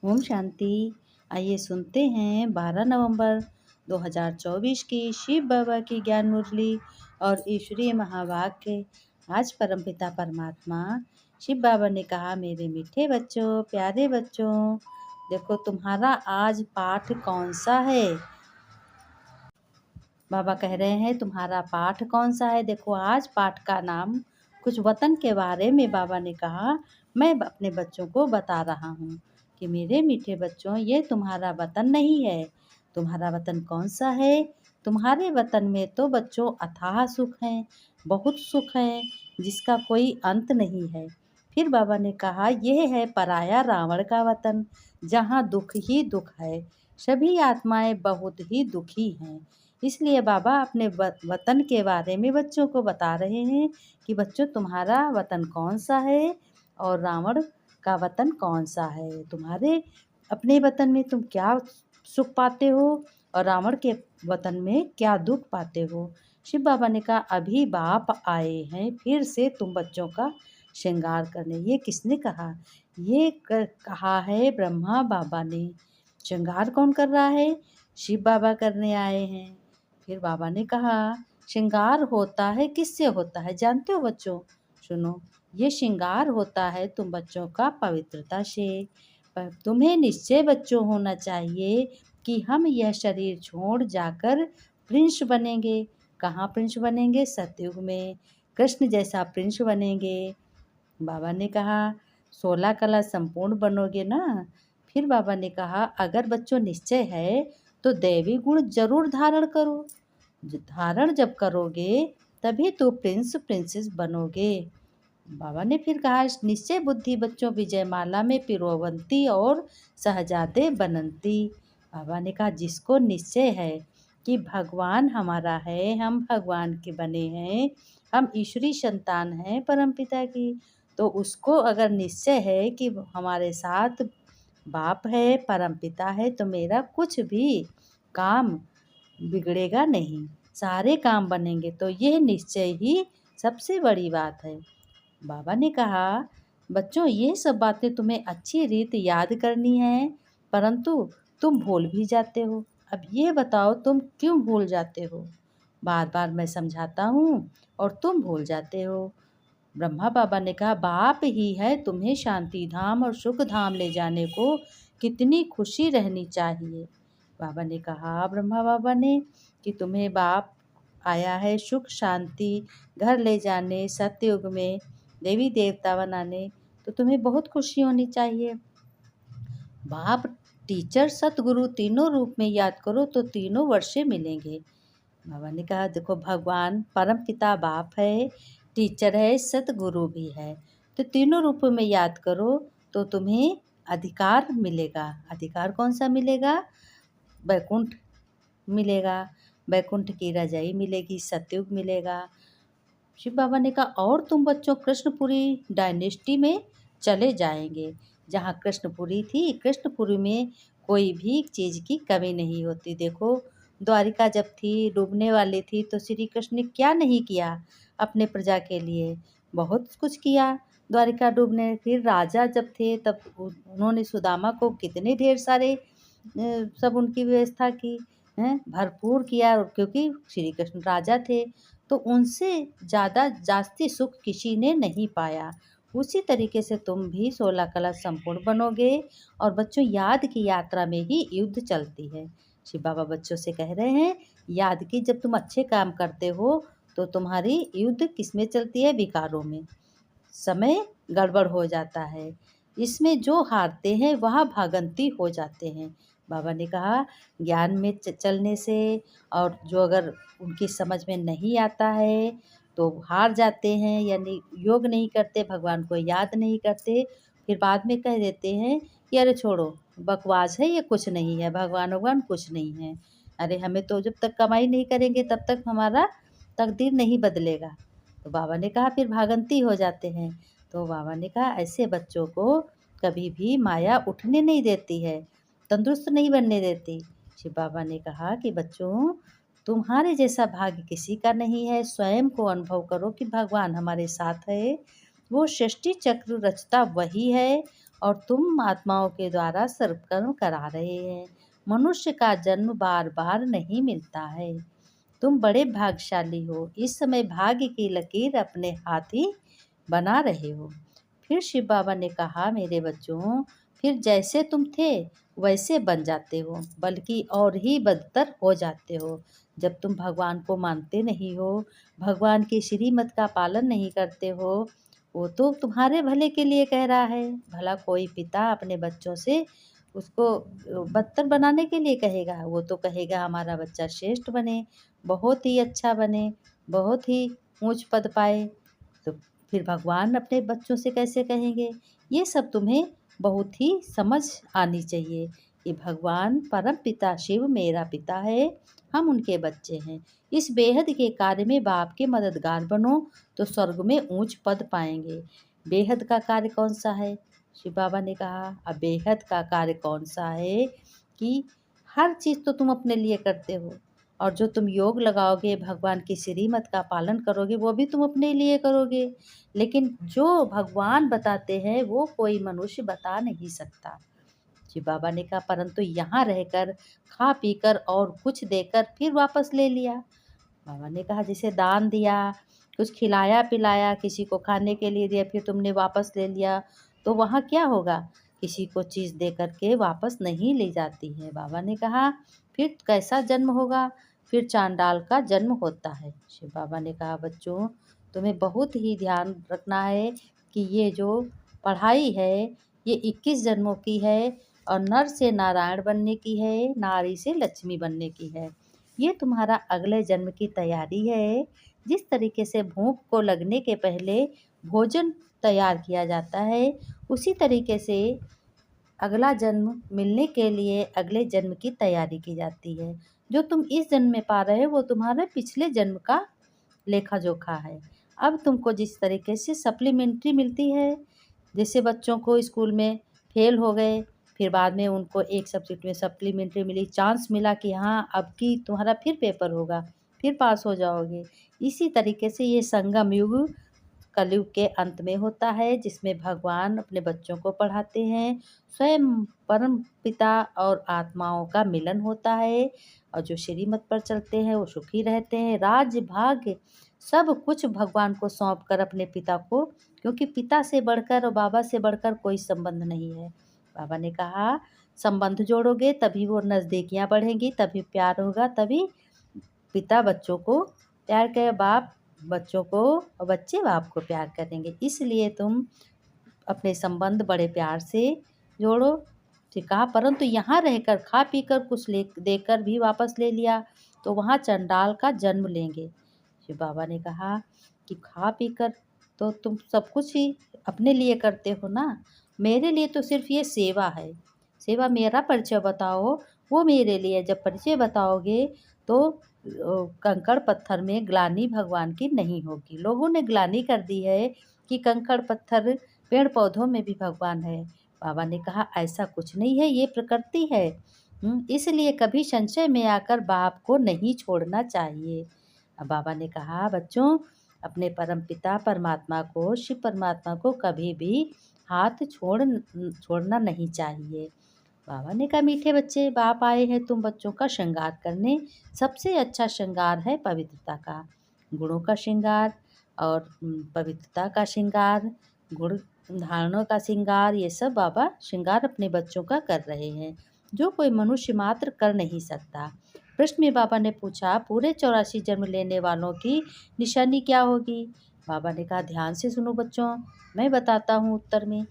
ओम शांति। आइए सुनते हैं 12 नवंबर 2024 की शिव बाबा की ज्ञान मुरली और ईश्वरीय महावाक्य। आज परमपिता परमात्मा शिव बाबा ने कहा, मेरे मीठे बच्चों, प्यारे बच्चों, देखो तुम्हारा आज पाठ कौन सा है। बाबा कह रहे हैं तुम्हारा पाठ कौन सा है। देखो आज पाठ का नाम कुछ वतन के बारे में बाबा ने कहा, मैं अपने बच्चों को बता रहा हूँ कि मेरे मीठे बच्चों, ये तुम्हारा वतन नहीं है। तुम्हारा वतन कौन सा है। तुम्हारे वतन में तो बच्चों अथाह सुख है, बहुत सुख है जिसका कोई अंत नहीं है। फिर बाबा ने कहा, यह है पराया रावण का वतन, जहाँ दुख ही दुख है, सभी आत्माएं बहुत ही दुखी हैं। इसलिए बाबा अपने वतन के बारे में बच्चों को बता रहे हैं कि बच्चों तुम्हारा वतन कौन सा है और रावण का वतन कौन सा है। तुम्हारे अपने वतन में तुम क्या सुख पाते हो और रावण के वतन में क्या दुख पाते हो। शिव बाबा ने कहा, अभी बाप आए हैं फिर से तुम बच्चों का श्रृंगार करने। ये किसने कहा। ये कहा है ब्रह्मा बाबा ने। श्रृंगार कौन कर रहा है। शिव बाबा करने आए हैं। फिर बाबा ने कहा, श्रृंगार होता है किससे होता है जानते हो बच्चों। सुनो, ये श्रृंगार होता है तुम बच्चों का पवित्रता से। पर तुम्हें निश्चय बच्चों होना चाहिए कि हम यह शरीर छोड़ जाकर प्रिंस बनेंगे। कहाँ प्रिंस बनेंगे। सतयुग में कृष्ण जैसा प्रिंस बनेंगे। बाबा ने कहा, 16 कला संपूर्ण बनोगे ना। फिर बाबा ने कहा, अगर बच्चों निश्चय है तो दैवी गुण जरूर धारण करो। धारण जब करोगे तभी तो प्रिंस प्रिंसेस बनोगे। बाबा ने फिर कहा, निश्चय बुद्धि बच्चों विजयमाला में पिरोवंती और सहजादे बनंती। बाबा ने कहा, जिसको निश्चय है कि भगवान हमारा है, हम भगवान के बने हैं, हम ईश्वरी संतान हैं परमपिता की, तो उसको अगर निश्चय है कि हमारे साथ बाप है, परमपिता है, तो मेरा कुछ भी काम बिगड़ेगा नहीं, सारे काम बनेंगे। तो यह निश्चय ही सबसे बड़ी बात है। बाबा ने कहा, बच्चों ये सब बातें तुम्हें अच्छी रीत याद करनी है, परंतु तुम भूल भी जाते हो। अब ये बताओ तुम क्यों भूल जाते हो। बार बार मैं समझाता हूँ और तुम भूल जाते हो। ब्रह्मा बाबा ने कहा, बाप ही है तुम्हें शांति धाम और सुख धाम ले जाने को, कितनी खुशी रहनी चाहिए। बाबा ने कहा, ब्रह्मा बाबा ने, कि तुम्हें बाप आया है सुख शांति घर ले जाने, सत्ययुग में देवी देवता बनाने, तो तुम्हें बहुत खुशी होनी चाहिए। बाप टीचर सतगुरु तीनों रूप में याद करो तो तीनों वर्षे मिलेंगे। बाबा ने कहा, देखो भगवान परम पिता बाप है, टीचर है, सतगुरु भी है, तो तीनों रूपों में याद करो तो तुम्हें अधिकार मिलेगा। अधिकार कौन सा मिलेगा। वैकुंठ मिलेगा, वैकुंठ की रजाई मिलेगी, सतयुग मिलेगा। शिव बाबा ने कहा, और तुम बच्चों कृष्णपुरी डायनेस्टी में चले जाएंगे। जहाँ कृष्णपुरी थी, कृष्णपुरी में कोई भी चीज़ की कमी नहीं होती। देखो द्वारिका जब थी, डूबने वाली थी, तो श्री कृष्ण ने क्या नहीं किया अपने प्रजा के लिए, बहुत कुछ किया। द्वारिका डूबने, फिर राजा जब थे तब उन्होंने सुदामा को कितने ढेर सारे सब उनकी व्यवस्था की हैं, भरपूर किया, क्योंकि श्री कृष्ण राजा थे, तो उनसे ज़्यादा जास्ती सुख किसी ने नहीं पाया। उसी तरीके से तुम भी 16 कला संपूर्ण बनोगे। और बच्चों याद की यात्रा में ही युद्ध चलती है। शिव बाबा बच्चों से कह रहे हैं, याद की जब तुम अच्छे काम करते हो तो तुम्हारी युद्ध किस में चलती है, विकारों में। समय गड़बड़ हो जाता है, इसमें जो हारते हैं वह भागंती हो जाते हैं। बाबा ने कहा, ज्ञान में चलने से, और जो अगर उनकी समझ में नहीं आता है तो हार जाते हैं, यानी योग नहीं करते, भगवान को याद नहीं करते, फिर बाद में कह देते हैं कि अरे छोड़ो बकवास है, ये कुछ नहीं है, भगवान कुछ नहीं है। अरे हमें तो जब तक कमाई नहीं करेंगे तब तक हमारा तकदीर नहीं बदलेगा। तो बाबा ने कहा फिर भागंती हो जाते हैं। तो बाबा ने कहा, ऐसे बच्चों को कभी भी माया उठने नहीं देती है, तंदुरुस्त नहीं बनने देती। शिव बाबा ने कहा कि बच्चों, तुम्हारे जैसा भाग्य किसी का नहीं है। स्वयं को अनुभव करो कि भगवान हमारे साथ है, वो सृष्टि चक्र रचता वही है और तुम आत्माओं के द्वारा सर्वकर्म करा रहे हैं। मनुष्य का जन्म बार बार नहीं मिलता है। तुम बड़े भाग्यशाली हो, इस समय भाग्य की लकीर अपने हाथ ही बना रहे हो। फिर शिव बाबा ने कहा, मेरे बच्चों, फिर जैसे तुम थे वैसे बन जाते हो, बल्कि और ही बदतर हो जाते हो। जब तुम भगवान को मानते नहीं हो, भगवान की श्रीमत का पालन नहीं करते हो, वो तो तुम्हारे भले के लिए कह रहा है। भला कोई पिता अपने बच्चों से उसको बदतर बनाने के लिए कहेगा? वो तो कहेगा हमारा बच्चा श्रेष्ठ बने, बहुत ही अच्छा बने, बहुत ही ऊंच पद पाए। तो फिर भगवान अपने बच्चों से कैसे कहेंगे? ये सब तुम्हें बहुत ही समझ आनी चाहिए कि भगवान परम पिता शिव मेरा पिता है, हम उनके बच्चे हैं। इस बेहद के कार्य में बाप के मददगार बनो तो स्वर्ग में ऊंच पद पाएंगे। बेहद का कार्य कौन सा है? शिव बाबा ने कहा, अब बेहद का कार्य कौन सा है कि हर चीज़ तो तुम अपने लिए करते हो, और जो तुम योग लगाओगे, भगवान की श्रीमत का पालन करोगे, वो भी तुम अपने लिए करोगे। लेकिन जो भगवान बताते हैं वो कोई मनुष्य बता नहीं सकता। शिव बाबा ने कहा, परंतु यहाँ रहकर खा पीकर और कुछ देकर फिर वापस ले लिया। बाबा ने कहा, जैसे दान दिया, कुछ खिलाया पिलाया, किसी को खाने के लिए दिया, फिर तुमने वापस ले लिया, तो वहाँ क्या होगा? किसी को चीज़ दे करके वापस नहीं ले जाती है। बाबा ने कहा, फिर कैसा जन्म होगा? फिर चांडाल का जन्म होता है। शिव बाबा ने कहा, बच्चों, तुम्हें बहुत ही ध्यान रखना है कि ये जो पढ़ाई है ये 21 जन्मों की है, और नर से नारायण बनने की है, नारी से लक्ष्मी बनने की है। ये तुम्हारा अगले जन्म की तैयारी है। जिस तरीके से भूख को लगने के पहले भोजन तैयार किया जाता है, उसी तरीके से अगला जन्म मिलने के लिए अगले जन्म की तैयारी की जाती है। जो तुम इस जन्म में पा रहे हो वो तुम्हारे पिछले जन्म का लेखा जोखा है। अब तुमको जिस तरीके से सप्लीमेंट्री मिलती है, जैसे बच्चों को स्कूल में फेल हो गए, फिर बाद में उनको एक सब्जेक्ट में सप्लीमेंट्री मिली, चांस मिला कि हाँ अब की तुम्हारा फिर पेपर होगा, फिर पास हो जाओगे। इसी तरीके से ये संगम युग कलयुग के अंत में होता है, जिसमें भगवान अपने बच्चों को पढ़ाते हैं। स्वयं परम पिता और आत्माओं का मिलन होता है, और जो श्रीमत पर चलते हैं वो सुखी रहते हैं। राज्य भाग्य सब कुछ भगवान को सौंप कर अपने पिता को, क्योंकि पिता से बढ़कर और बाबा से बढ़कर कोई संबंध नहीं है। बाबा ने कहा, संबंध जोड़ोगे तभी वो नज़दीकियाँ बढ़ेंगी, तभी प्यार होगा, तभी पिता बच्चों को प्यार करे, बाप बच्चों को, और बच्चे बाप को प्यार करेंगे। इसलिए तुम अपने संबंध बड़े प्यार से जोड़ो। ठीक कहा, परंतु यहाँ रहकर खा पीकर कुछ ले देकर भी वापस ले लिया तो वहाँ चंडाल का जन्म लेंगे। शिव बाबा ने कहा कि खा पीकर तो तुम सब कुछ ही अपने लिए करते हो ना, मेरे लिए तो सिर्फ ये सेवा है। सेवा, मेरा परिचय बताओ, वो मेरे लिए। जब परिचय बताओगे तो कंकड़ पत्थर में ग्लानि भगवान की नहीं होगी। लोगों ने ग्लानि कर दी है कि कंकड़ पत्थर, पेड़ पौधों में भी भगवान है। बाबा ने कहा, ऐसा कुछ नहीं है, ये प्रकृति है। इसलिए कभी संशय में आकर बाप को नहीं छोड़ना चाहिए। अब बाबा ने कहा, बच्चों, अपने परम पिता परमात्मा को, शिव परमात्मा को कभी भी हाथ छोड़ना नहीं चाहिए। बाबा ने कहा, मीठे बच्चे, बाप आए हैं तुम बच्चों का श्रृंगार करने। सबसे अच्छा श्रृंगार है पवित्रता का, गुणों का श्रृंगार, और पवित्रता का श्रृंगार, गुण धारणों का श्रृंगार, ये सब बाबा श्रृंगार अपने बच्चों का कर रहे हैं, जो कोई मनुष्य मात्र कर नहीं सकता। प्रश्न में बाबा ने पूछा, पूरे 84 जन्म लेने वालों की निशानी क्या होगी? बाबा ने कहा, ध्यान से सुनो बच्चों, मैं बताता हूँ उत्तर में।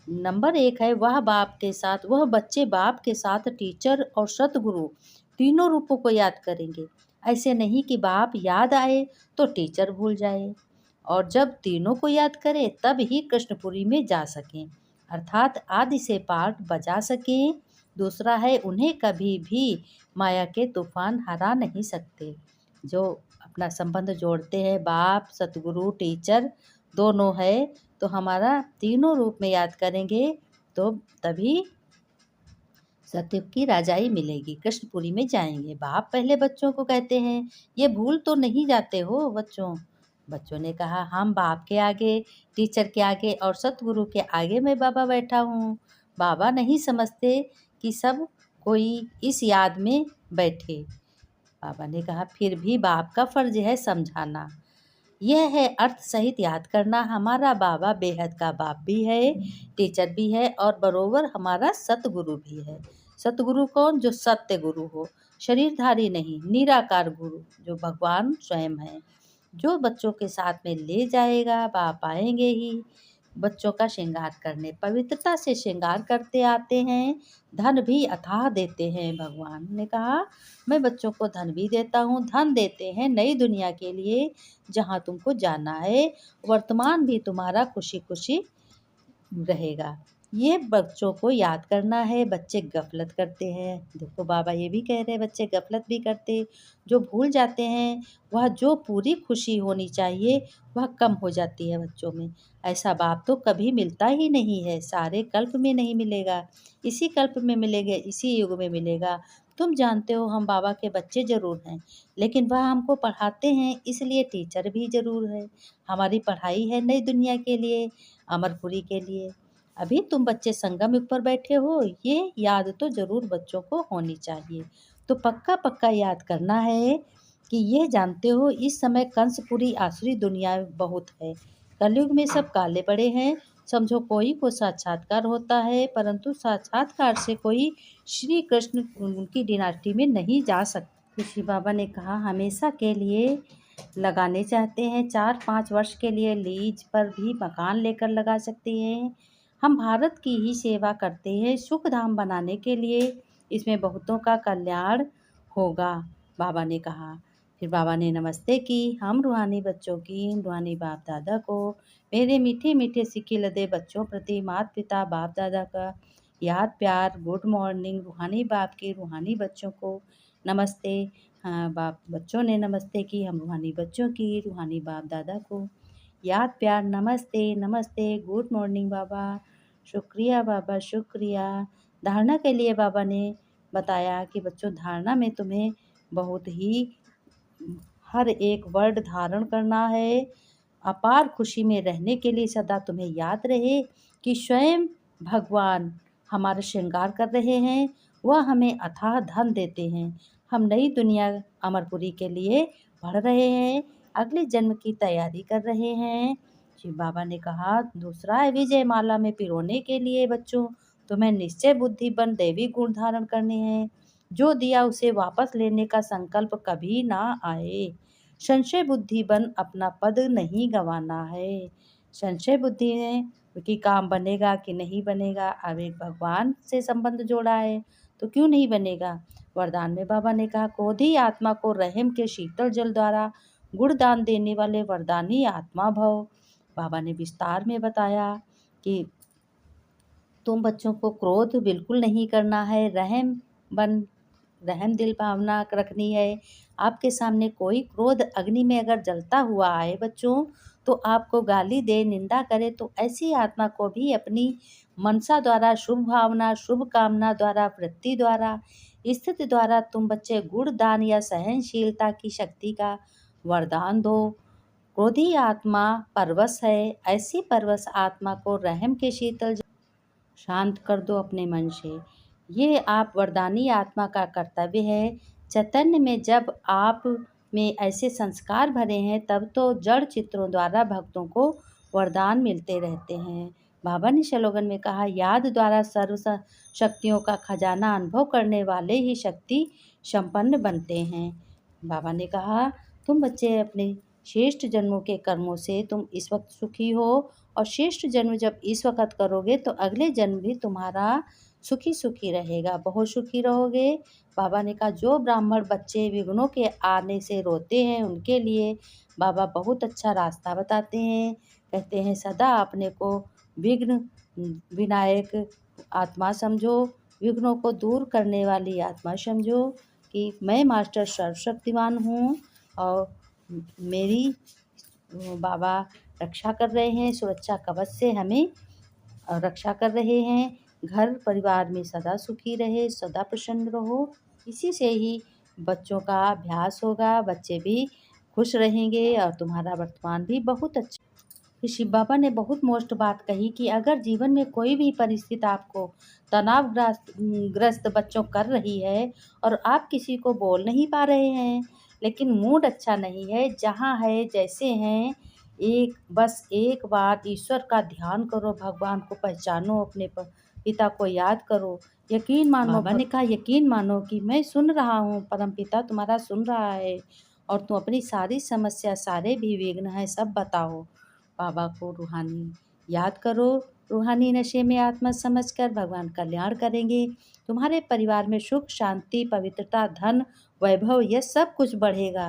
नंबर 1 है, वह बच्चे बाप के साथ टीचर और सतगुरु तीनों रूपों को याद करेंगे। ऐसे नहीं कि बाप याद आए तो टीचर भूल जाए, और जब तीनों को याद करें तब ही कृष्णपुरी में जा सकें, अर्थात आदि से पाठ बजा सकें। दूसरा है, उन्हें कभी भी माया के तूफान हरा नहीं सकते। जो अपना संबंध जोड़ते हैं, बाप सतगुरु टीचर दोनों है, तो हमारा तीनों रूप में याद करेंगे तो तभी सतयुग की राजाई मिलेगी, कृष्णपुरी में जाएंगे। बाप पहले बच्चों को कहते हैं, ये भूल तो नहीं जाते हो बच्चों, बच्चों ने कहा, हम बाप के आगे, टीचर के आगे और सतगुरु के आगे मैं बाबा बैठा हूँ। बाबा नहीं समझते कि सब कोई इस याद में बैठे। बाबा ने कहा, फिर भी बाप का फर्ज है समझाना। यह है अर्थ सहित याद करना। हमारा बाबा बेहद का बाप भी है, टीचर भी है और बरोबर हमारा सतगुरु भी है। सतगुरु कौन? जो सत्य गुरु हो, शरीरधारी नहीं, निराकार गुरु जो भगवान स्वयं है। जो बच्चों के साथ में ले जाएगा, बाप आएंगे ही। बच्चों का श्रृंगार करने, पवित्रता से श्रृंगार करते आते हैं, धन भी अथाह देते हैं। भगवान ने कहा, मैं बच्चों को धन भी देता हूँ। धन देते हैं नई दुनिया के लिए, जहाँ तुमको जाना है। वर्तमान भी तुम्हारा खुशी खुशी रहेगा। ये बच्चों को याद करना है। बच्चे गफलत करते हैं। देखो बाबा ये भी कह रहे हैं, बच्चे गफलत भी करते, जो भूल जाते हैं वह जो पूरी खुशी होनी चाहिए वह कम हो जाती है बच्चों में। ऐसा बाप तो कभी मिलता ही नहीं है, सारे कल्प में नहीं मिलेगा, इसी कल्प में मिलेगा, इसी युग में मिलेगा। तुम जानते हो हम बाबा के बच्चे ज़रूर हैं, लेकिन वह हमको पढ़ाते हैं, इसलिए टीचर भी ज़रूर है। हमारी पढ़ाई है नई दुनिया के लिए, अमरपुरी के लिए। अभी तुम बच्चे संगम युग पर बैठे हो, ये याद तो ज़रूर बच्चों को होनी चाहिए। तो पक्का पक्का याद करना है कि यह जानते हो इस समय कंसपुरी आसुरी दुनिया बहुत है। कलयुग में सब काले पड़े हैं। समझो कोई को साक्षात्कार होता है, परंतु साक्षात्कार से कोई श्री कृष्ण उनकी डिनास्टी में नहीं जा सकता। ऋषि बाबा ने कहा, हमेशा के लिए लगाने चाहते हैं, 4-5 वर्ष के लिए लीज पर भी मकान लेकर लगा सकते हैं। हम भारत की ही सेवा करते हैं, सुख धाम बनाने के लिए। इसमें बहुतों का कल्याण होगा, बाबा ने कहा। फिर बाबा ने नमस्ते की। हम रूहानी बच्चों की, रूहानी बाप दादा को, मेरे मीठे मीठे सिक्के लदे बच्चों प्रति माता पिता बाप दादा का याद प्यार, गुड मॉर्निंग। रूहानी बाप के रूहानी बच्चों को नमस्ते। हाँ, बाप बच्चों ने नमस्ते की। हम रूहानी बच्चों की, रूहानी बाप दादा को याद प्यार, नमस्ते नमस्ते, गुड मॉर्निंग बाबा, शुक्रिया बाबा, शुक्रिया। धारणा के लिए बाबा ने बताया कि बच्चों, धारणा में तुम्हें बहुत ही हर एक वर्ड धारण करना है। अपार खुशी में रहने के लिए सदा तुम्हें याद रहे कि स्वयं भगवान हमारा श्रृंगार कर रहे हैं, वह हमें अथाह धन देते हैं। हम नई दुनिया अमरपुरी के लिए पढ़ रहे हैं, अगले जन्म की तैयारी कर रहे हैं। शिव बाबा ने कहा, दूसरा है विजय माला में पिरोने के लिए बच्चों तुम्हें निश्चय बुद्धि बन दैवी गुण धारण करने हैं। जो दिया उसे वापस लेने का संकल्प कभी ना आए। संशय बुद्धि बन अपना पद नहीं गंवाना है। संशय बुद्धि है कि काम बनेगा कि नहीं बनेगा। अब एक भगवान से संबंध जोड़ा है तो क्यों नहीं बनेगा। वरदान में बाबा ने कहा, क्रोधी आत्मा को रहम के शीतल जल द्वारा गुण दान देने वाले वरदानी आत्मा भव। बाबा ने विस्तार में बताया कि तुम बच्चों को क्रोध बिल्कुल नहीं करना है, रहम दिल भावना रखनी है। आपके सामने कोई क्रोध अग्नि में अगर जलता हुआ आए बच्चों, तो आपको गाली दे, निंदा करे, तो ऐसी आत्मा को भी अपनी मनसा द्वारा, शुभ भावना, शुभ कामना द्वारा, वृत्ति द्वारा, स्थिति द्वारा तुम बच्चे गुण दान या सहनशीलता की शक्ति का वरदान दो। क्रोधी आत्मा परवश है, ऐसी परवश आत्मा को रहम के शीतल शांत कर दो अपने मन से। ये आप वरदानी आत्मा का कर्तव्य है। चैतन्य में जब आप में ऐसे संस्कार भरे हैं, तब तो जड़ चित्रों द्वारा भक्तों को वरदान मिलते रहते हैं। बाबा ने स्लोगन में कहा, याद द्वारा सर्व शक्तियों का खजाना अनुभव करने वाले ही शक्ति संपन्न बनते हैं। बाबा ने कहा, तुम बच्चे अपने श्रेष्ठ जन्मों के कर्मों से तुम इस वक्त सुखी हो, और श्रेष्ठ जन्म जब इस वक्त करोगे तो अगले जन्म भी तुम्हारा सुखी सुखी रहेगा, बहुत सुखी रहोगे। बाबा ने कहा, जो ब्राह्मण बच्चे विघ्नों के आने से रोते हैं, उनके लिए बाबा बहुत अच्छा रास्ता बताते हैं। कहते हैं, सदा अपने को विघ्न विनायक आत्मा समझो, विघ्नों को दूर करने वाली आत्मा समझो कि मैं मास्टर सर्वशक्तिमान हूँ और मेरी बाबा रक्षा कर रहे हैं, सुरक्षा कवच से हमें रक्षा कर रहे हैं। घर परिवार में सदा सुखी रहे, सदा प्रसन्न रहो। इसी से ही बच्चों का अभ्यास होगा, बच्चे भी खुश रहेंगे और तुम्हारा वर्तमान भी बहुत अच्छा। फिर शिव बाबा ने बहुत मोस्ट बात कही कि अगर जीवन में कोई भी परिस्थिति आपको तनावग्रस्त ग्रस्त बच्चों कर रही है और आप किसी को बोल नहीं पा रहे हैं, लेकिन मूड अच्छा नहीं है, जहाँ है जैसे हैं, बस एक बार ईश्वर का ध्यान करो, भगवान को पहचानो, अपने पिता को याद करो, यकीन मानो। बाबा ने कहा यकीन मानो कि मैं सुन रहा हूँ, परम पिता तुम्हारा सुन रहा है और तुम अपनी सारी समस्या, सारे भी विघ्न हैं, सब बताओ। बाबा को रूहानी याद करो, रूहानी नशे में आत्मा समझकर भगवान कल्याण करेंगे। तुम्हारे परिवार में सुख, शांति, पवित्रता, धन, वैभव, यह सब कुछ बढ़ेगा।